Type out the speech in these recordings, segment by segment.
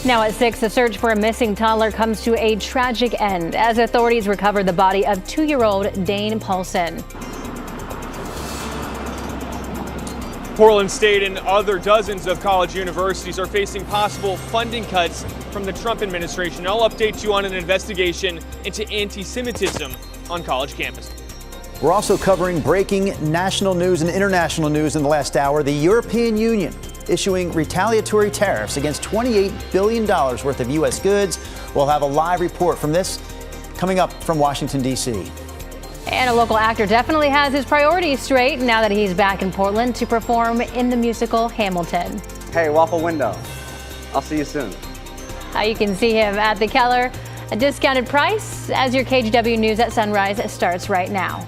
Now at 6, the search for a missing toddler comes to a tragic end as authorities recover the body of 2-year-old Dane Paulson. Portland State and other dozens of college universities are facing possible funding cuts from the Trump administration. I'll update you on an investigation into anti-Semitism on college campus. We're also covering breaking national news and international news in the last hour. The European Union issuing retaliatory tariffs against $28 billion worth of U.S. goods. We'll have a live report from this coming up from Washington, D.C. And a local actor definitely has his priorities straight now that he's back in Portland to perform in the musical Hamilton. Hey, Waffle Window. I'll see you soon. You can see him at the Keller, a discounted price, as your KGW News at Sunrise starts right now.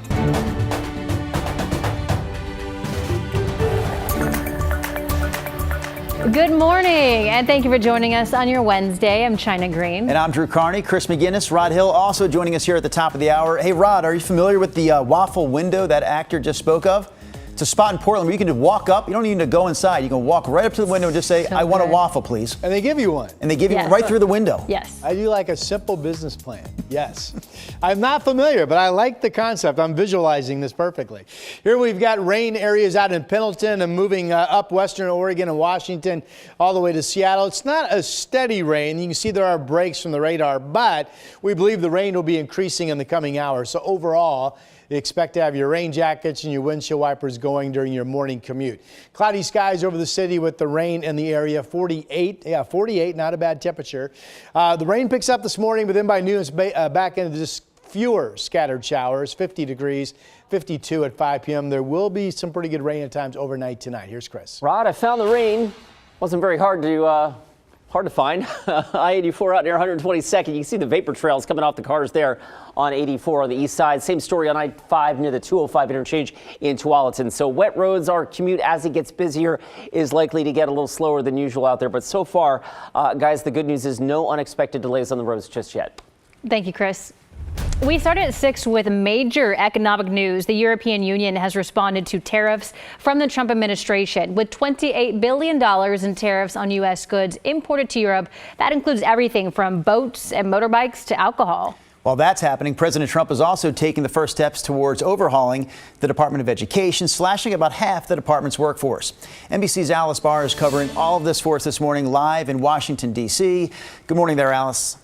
Good morning, and thank you for joining us on your Wednesday. I'm China Green. And I'm Drew Carney. Chris McGinnis, Rod Hill also joining us here at the top of the hour. Hey, Rod, are you familiar with the waffle window that actor just spoke of? It's a spot in Portland where you can just walk up. You don't even need to go inside. You can walk right up to the window and just say, I want a waffle, please. And they give you one. And they give you one right through the window. Yes. I do like a simple business plan. Yes. I'm not familiar, but I like the concept. I'm visualizing this perfectly. Here we've got rain areas out in Pendleton and moving up western Oregon and Washington all the way to Seattle. It's not a steady rain. You can see there are breaks from the radar, but we believe the rain will be increasing in the coming hours. So overall, you expect to have your rain jackets and your windshield wipers going during your morning commute. Cloudy skies over the city with the rain in the area. 48, not a bad temperature. The rain picks up this morning, but then by noon it's back into just fewer scattered showers. 50 degrees, 52 at 5 p.m. There will be some pretty good rain at times overnight tonight. Here's Chris. Rod, I found the rain. Wasn't very hard to find. I-84 out near 122nd. You can see the vapor trails coming off the cars there on 84 on the east side. Same story on I-5 near the 205 interchange in Tualatin. So wet roads, our commute as it gets busier is likely to get a little slower than usual out there. But so far, guys, the good news is no unexpected delays on the roads just yet. Thank you, Chris. We started at 6 with major economic news. The European Union has responded to tariffs from the Trump administration with $28 billion in tariffs on U.S. goods imported to Europe. That includes everything from boats and motorbikes to alcohol. While that's happening, President Trump is also taking the first steps towards overhauling the Department of Education, slashing about half the department's workforce. NBC's Alice Barr is covering all of this for us this morning live in Washington, D.C. Good morning there, Alice.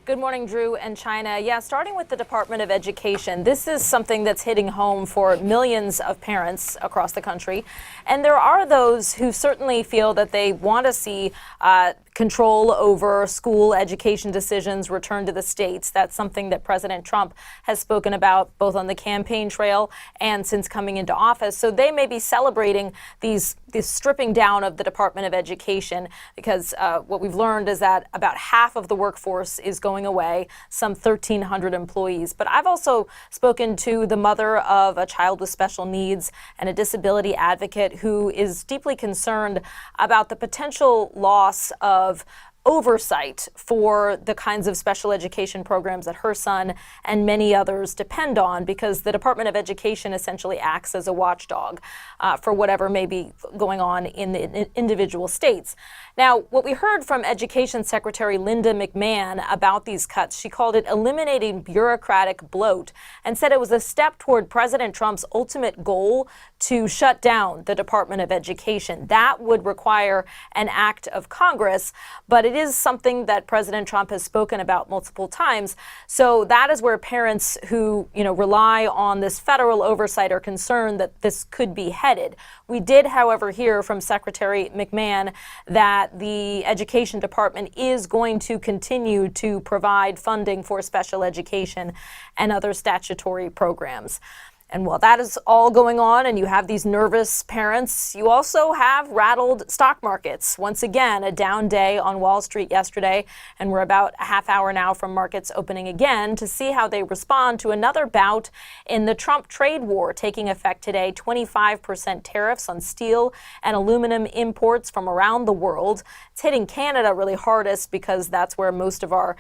Good morning, Drew and China. Yeah, starting with the Department of Education, this is something that's hitting home for millions of parents across the country. And there are those who certainly feel that they want to see control over school education decisions returned to the states. That's something that President Trump has spoken about both on the campaign trail and since coming into office. So they may be celebrating this stripping down of the Department of Education because what we've learned is that about half of the workforce is going away, some 1,300 employees. But I've also spoken to the mother of a child with special needs and a disability advocate who is deeply concerned about the potential loss of oversight for the kinds of special education programs that her son and many others depend on, because the Department of Education essentially acts as a watchdog for whatever may be going on in the individual states. Now, what we heard from Education Secretary Linda McMahon about these cuts, she called it eliminating bureaucratic bloat and said it was a step toward President Trump's ultimate goal to shut down the Department of Education. That would require an act of Congress, but it is something that President Trump has spoken about multiple times. So that is where parents who, rely on this federal oversight are concerned that this could be headed. We did, however, hear from Secretary McMahon that the Education Department is going to continue to provide funding for special education and other statutory programs. And while that is all going on and you have these nervous parents, you also have rattled stock markets. Once again, a down day on Wall Street yesterday, and we're about a half hour now from markets opening again to see how they respond to another bout in the Trump trade war taking effect today. 25% tariffs on steel and aluminum imports from around the world. It's hitting Canada really hardest because that's where most of our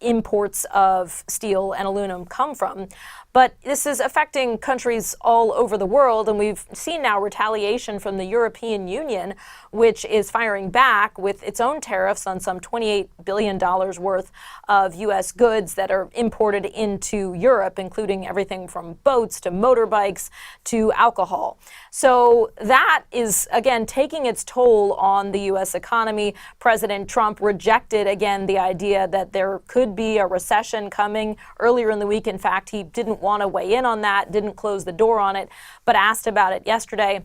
imports of steel and aluminum come from. But this is affecting from countries all over the world, and we've seen now retaliation from the European Union, which is firing back with its own tariffs on some $28 billion worth of U.S. goods that are imported into Europe, including everything from boats to motorbikes to alcohol. So that is, again, taking its toll on the U.S. economy. President Trump rejected, again, the idea that there could be a recession coming earlier in the week. In fact, he didn't want to weigh in on that, didn't close the door on it, but asked about it yesterday.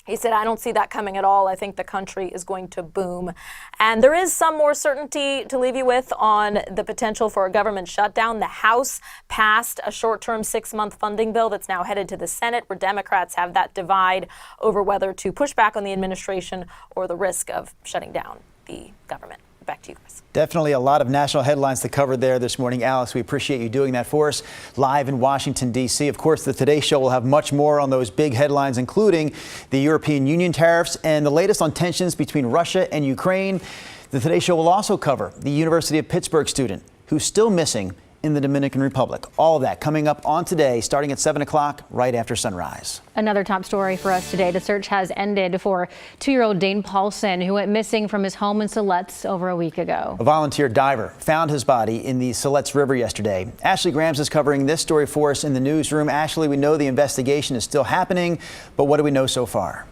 He said, I don't see that coming at all. I think the country is going to boom. And there is some more certainty to leave you with on the potential for a government shutdown. The House passed a short-term 6-month funding bill that's now headed to the Senate, where Democrats have that divide over whether to push back on the administration or the risk of shutting down the government. Back to you, Chris. Definitely a lot of national headlines to cover there this morning. Alice, we appreciate you doing that for us live in Washington, D.C. Of course, the Today Show will have much more on those big headlines, including the European Union tariffs and the latest on tensions between Russia and Ukraine. The Today Show will also cover the University of Pittsburgh student who's still missing in the Dominican Republic. All of that coming up on Today, starting at 7 o'clock, right after sunrise. Another top story for us today. The search has ended for 2-year-old Dane Paulson, who went missing from his home in Siletz over a week ago. A volunteer diver found his body in the Siletz River yesterday. Ashley Grams is covering this story for us in the newsroom. Ashley, we know the investigation is still happening, but what do we know so far?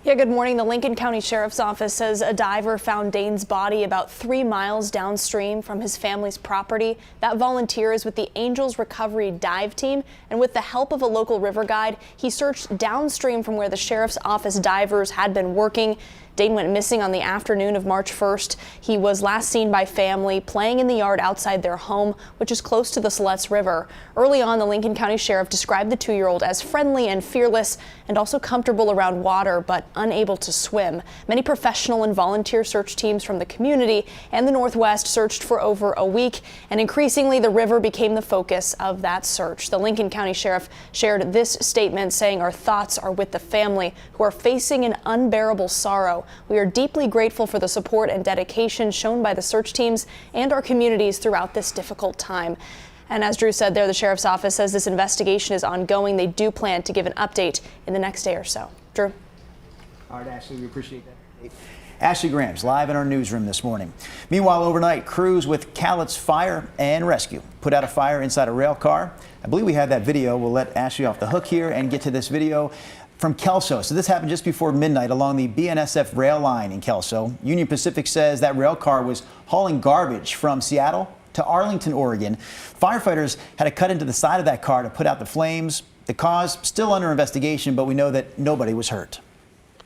Yeah, good morning. The Lincoln County Sheriff's Office says a diver found Dane's body about 3 miles downstream from his family's property. That volunteer is with the Angels Recovery Dive Team, and with the help of a local river guide, he searched downstream from where the Sheriff's Office divers had been working. Dane went missing on the afternoon of March 1st. He was last seen by family playing in the yard outside their home, which is close to the Siletz River. Early on, the Lincoln County Sheriff described the 2-year-old as friendly and fearless and also comfortable around water, but unable to swim. Many professional and volunteer search teams from the community and the Northwest searched for over a week, and increasingly the river became the focus of that search. The Lincoln County Sheriff shared this statement saying, "Our thoughts are with the family who are facing an unbearable sorrow. We are deeply grateful for the support and dedication shown by the search teams and our communities throughout this difficult time." And as Drew said there, the Sheriff's Office says this investigation is ongoing. They do plan to give an update in the next day or so. Drew? All right, Ashley, we appreciate that. Ashley Grams live in our newsroom this morning. Meanwhile, overnight, crews with Cowlitz Fire and Rescue put out a fire inside a rail car. I believe we have that video. We'll let Ashley off the hook here and get to this video from Kelso. So this happened just before midnight along the BNSF rail line in Kelso. Union Pacific says that rail car was hauling garbage from Seattle to Arlington, Oregon. Firefighters had to cut into the side of that car to put out the flames. The cause still under investigation, but we know that nobody was hurt.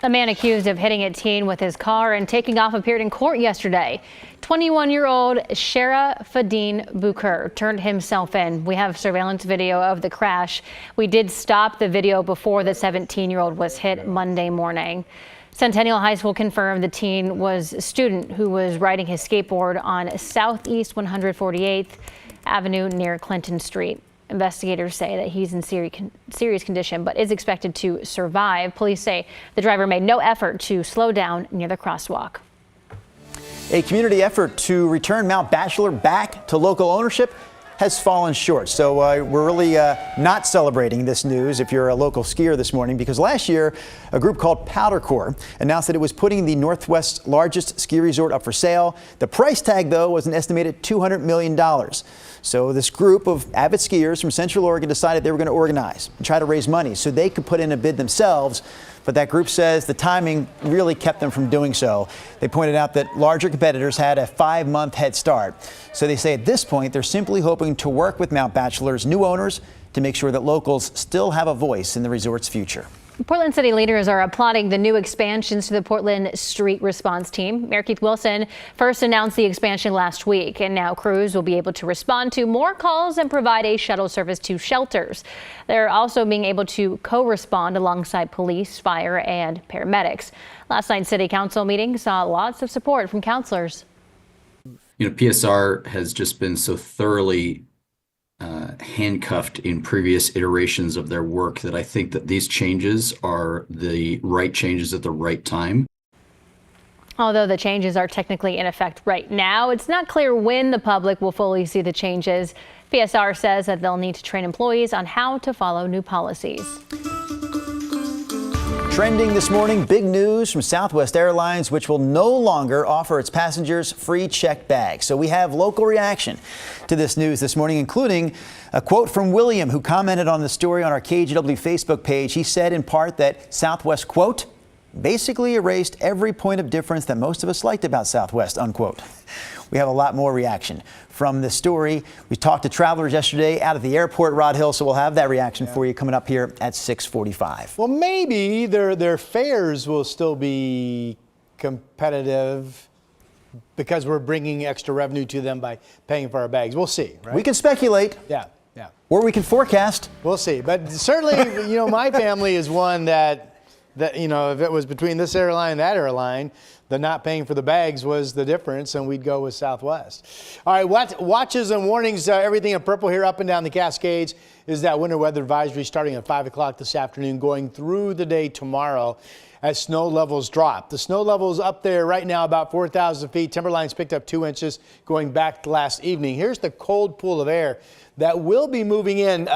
A man accused of hitting a teen with his car and taking off appeared in court yesterday. 21-year-old Sharafadin Bukur turned himself in. We have surveillance video of the crash. We did stop the video before the 17-year-old was hit Monday morning. Centennial High School confirmed the teen was a student who was riding his skateboard on Southeast 148th Avenue near Clinton Street. Investigators say that he's in serious condition, but is expected to survive. Police say the driver made no effort to slow down near the crosswalk. A community effort to return Mount Bachelor back to local ownership has fallen short. So we're really not celebrating this news if you're a local skier this morning, because last year a group called Powder Corps announced that it was putting the Northwest's largest ski resort up for sale. The price tag, though, was an estimated $200 million. So this group of avid skiers from Central Oregon decided they were going to organize and try to raise money so they could put in a bid themselves. But that group says the timing really kept them from doing so. They pointed out that larger competitors had a 5-month head start. So they say at this point, they're simply hoping to work with Mount Bachelor's new owners to make sure that locals still have a voice in the resort's future. Portland city leaders are applauding the new expansions to the Portland Street Response Team. Mayor Keith Wilson first announced the expansion last week, and now crews will be able to respond to more calls and provide a shuttle service to shelters. They're also being able to co-respond alongside police, fire, and paramedics. Last night's city council meeting saw lots of support from councilors. You know, PSR has just been so thoroughly handcuffed in previous iterations of their work that I think that these changes are the right changes at the right time. Although the changes are technically in effect right now, it's not clear when the public will fully see the changes. PSR says that they'll need to train employees on how to follow new policies. Trending this morning, big news from Southwest Airlines, which will no longer offer its passengers free checked bags. So we have local reaction to this news this morning, including a quote from William, who commented on the story on our KGW Facebook page. He said in part that Southwest, quote, basically erased every point of difference that most of us liked about Southwest, unquote. We have a lot more reaction from this story. We talked to travelers yesterday out at the airport, Rod Hill, so we'll have that reaction for you coming up here at 6:45. Well, maybe their fares will still be competitive because we're bringing extra revenue to them by paying for our bags. We'll see, right? We can speculate. Yeah. Or we can forecast. We'll see. But certainly, my family is one that if it was between this airline and that airline, the not paying for the bags was the difference, and we'd go with Southwest. All right, watches and warnings, everything in purple here up and down the Cascades is that winter weather advisory starting at 5 o'clock this afternoon, going through the day tomorrow as snow levels drop. The snow levels up there right now about 4,000 feet. Timberline's picked up 2 inches going back to last evening. Here's the cold pool of air that will be moving in.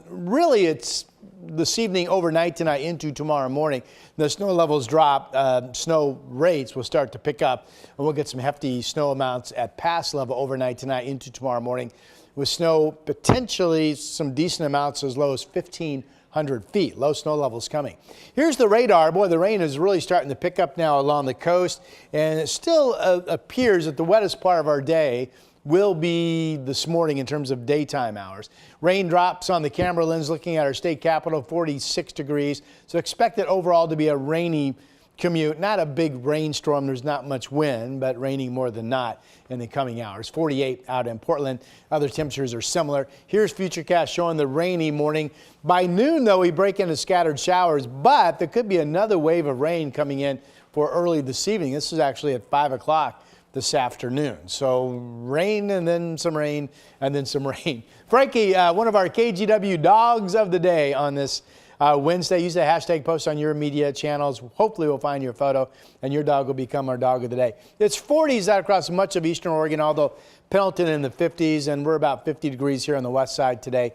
Really, it's this evening, overnight tonight into tomorrow morning. The snow levels drop, snow rates will start to pick up, and we'll get some hefty snow amounts at pass level overnight tonight into tomorrow morning, with snow potentially some decent amounts as low as 1,500 feet. Low snow levels coming. Here's the radar. Boy, the rain is really starting to pick up now along the coast, and it still appears that the wettest part of our day will be this morning in terms of daytime hours. Raindrops on the camera lens looking at our state capital, 46 degrees. So expect it overall to be a rainy commute. Not a big rainstorm. There's not much wind, but raining more than not in the coming hours. 48 out in Portland. Other temperatures are similar. Here's Futurecast showing the rainy morning. By noon, though, we break into scattered showers, but there could be another wave of rain coming in for early this evening. This is actually at 5 o'clock. This afternoon. So rain and then some rain and then some rain. Frankie, one of our KGW dogs of the day on this Wednesday. Use the hashtag post on your media channels. Hopefully we'll find your photo and your dog will become our dog of the day. It's 40s out across much of eastern Oregon, although Pendleton in the 50s, and we're about 50 degrees here on the west side today.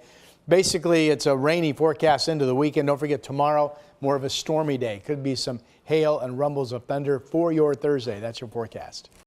Basically, it's a rainy forecast into the weekend. Don't forget tomorrow, more of a stormy day. Could be some hail and rumbles of thunder for your Thursday. That's your forecast.